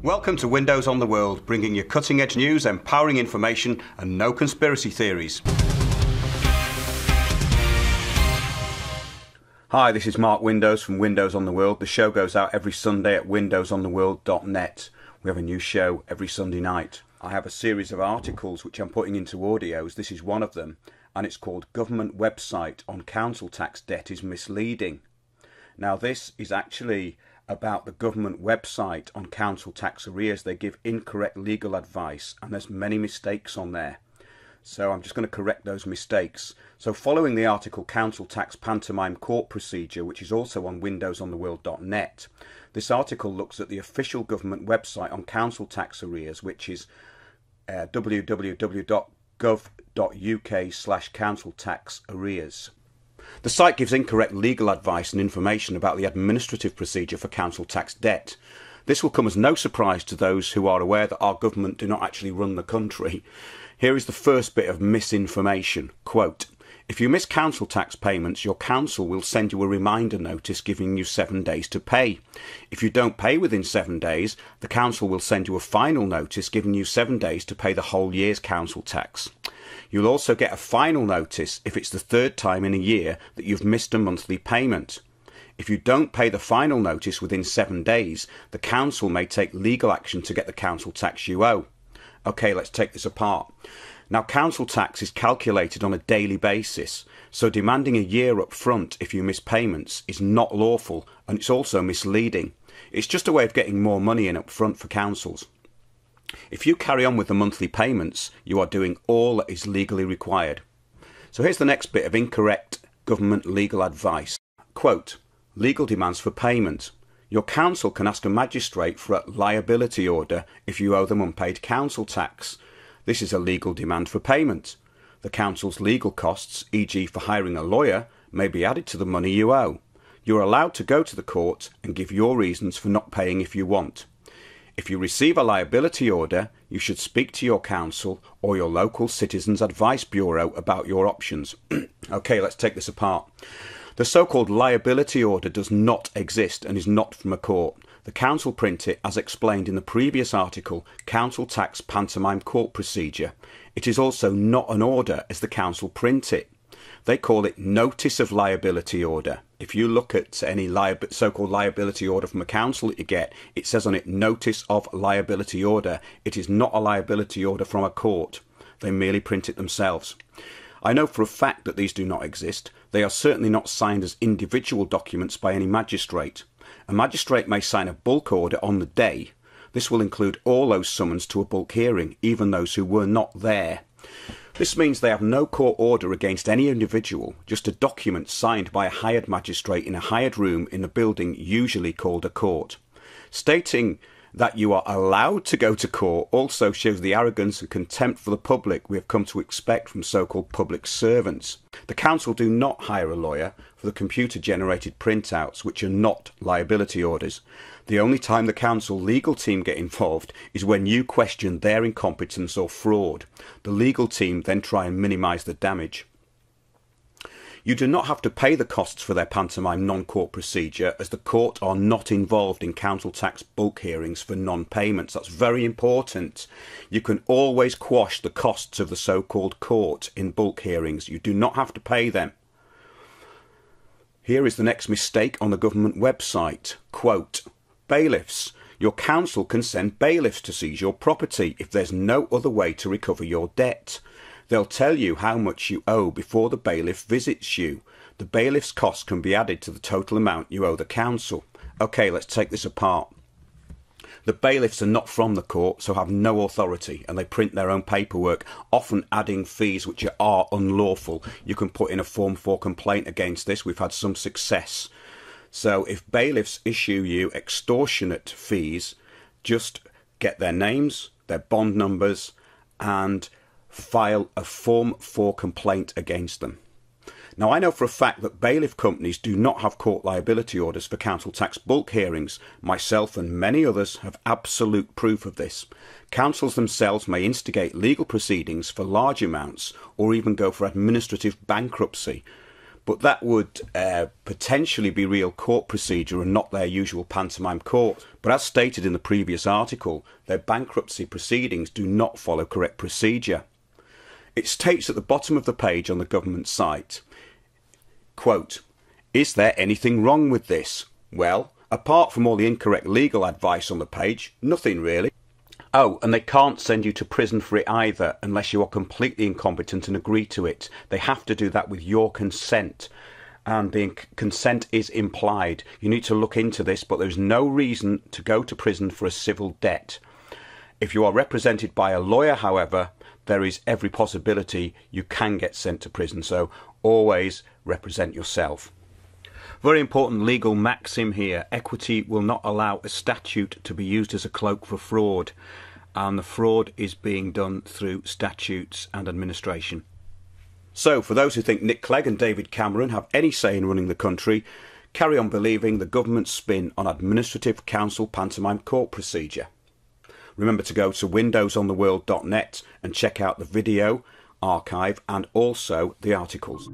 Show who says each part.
Speaker 1: Welcome to Windows on the World, bringing you cutting-edge news, empowering information, and no conspiracy theories. Hi, this is Mark Windows from Windows on the World. The show goes out every Sunday at windowsontheworld.net. We have a new show every Sunday night. I have a series of articles which I'm putting into audios. This is one of them, and it's called Government Website on Council Tax Debt is Misleading. Now, this is actually about the government website on council tax arrears. They give incorrect legal advice, and there's many mistakes on there. So I'm just going to correct those mistakes. So following the article Council Tax Pantomime Court Procedure, which is also on windowsontheworld.net, this article looks at the official government website on council tax arrears, which is www.gov.uk/council tax arrears. The site gives incorrect legal advice and information about the administrative procedure for council tax debt. This will come as no surprise to those who are aware that our government do not actually run the country. Here is the first bit of misinformation. Quote, "If you miss council tax payments, your council will send you a reminder notice giving you 7 days to pay. If you don't pay within 7 days, the council will send you a final notice giving you 7 days to pay the whole year's council tax. You'll also get a final notice if it's the third time in a year that you've missed a monthly payment. If you don't pay the final notice within 7 days, the council may take legal action to get the council tax you owe." Okay, let's take this apart. Now, council tax is calculated on a daily basis, so demanding a year up front if you miss payments is not lawful, and it's also misleading. It's just a way of getting more money in up front for councils. If you carry on with the monthly payments, you are doing all that is legally required. So here's the next bit of incorrect government legal advice. Quote, "Legal demands for payment. Your council can ask a magistrate for a liability order if you owe them unpaid council tax. This is a legal demand for payment. The council's legal costs, e.g. for hiring a lawyer, may be added to the money you owe. You're allowed to go to the court and give your reasons for not paying if you want. If you receive a liability order, you should speak to your council or your local Citizens Advice Bureau about your options." Okay, let's take this apart. The so-called liability order does not exist and is not from a court. The council print it as explained in the previous article, Council Tax Pantomime Court Procedure. It is also not an order as the council print it. They call it Notice of Liability Order. If you look at any so-called liability order from a council that you get, it says on it Notice of Liability Order. It is not a liability order from a court. They merely print it themselves. I know for a fact that these do not exist. They are certainly not signed as individual documents by any magistrate. A magistrate may sign a bulk order on the day. This will include all those summons to a bulk hearing, even those who were not there. This means they have no court order against any individual, just a document signed by a hired magistrate in a hired room in a building usually called a court. Stating that you are allowed to go to court also shows the arrogance and contempt for the public we have come to expect from so-called public servants. The council do not hire a lawyer for the computer-generated printouts, which are not liability orders. The only time the council legal team get involved is when you question their incompetence or fraud. The legal team then try and minimise the damage. You do not have to pay the costs for their pantomime non-court procedure, as the court are not involved in council tax bulk hearings for non-payments. That's very important. You can always quash the costs of the so-called court in bulk hearings. You do not have to pay them. Here is the next mistake on the government website. Quote, "Bailiffs. Your council can send bailiffs to seize your property if there's no other way to recover your debt. They'll tell you how much you owe before the bailiff visits you. The bailiff's costs can be added to the total amount you owe the council." Okay, let's take this apart. The bailiffs are not from the court, so have no authority, and they print their own paperwork, often adding fees which are unlawful. You can put in a form for complaint against this. We've had some success. So if bailiffs issue you extortionate fees, just get their names, their bond numbers, and file a form for complaint against them. Now, I know for a fact that bailiff companies do not have court liability orders for council tax bulk hearings. Myself and many others have absolute proof of this. Councils themselves may instigate legal proceedings for large amounts or even go for administrative bankruptcy. but that would potentially be real court procedure and not their usual pantomime court. But as stated in the previous article, their bankruptcy proceedings do not follow correct procedure. It states at the bottom of the page on the government site, quote, "Is there anything wrong with this?" Well, apart from all the incorrect legal advice on the page, nothing really. Oh, and they can't send you to prison for it either unless you are completely incompetent and agree to it. They have to do that with your consent. And the consent is implied. You need to look into this, but there's no reason to go to prison for a civil debt. If you are represented by a lawyer, however, there is every possibility you can get sent to prison. So always represent yourself. Very important legal maxim here. Equity will not allow a statute to be used as a cloak for fraud. And the fraud is being done through statutes and administration. So, for those who think Nick Clegg and David Cameron have any say in running the country, carry on believing the government's spin on administrative council pantomime court procedure. Remember to go to windowsontheworld.net and check out the video archive and also the articles.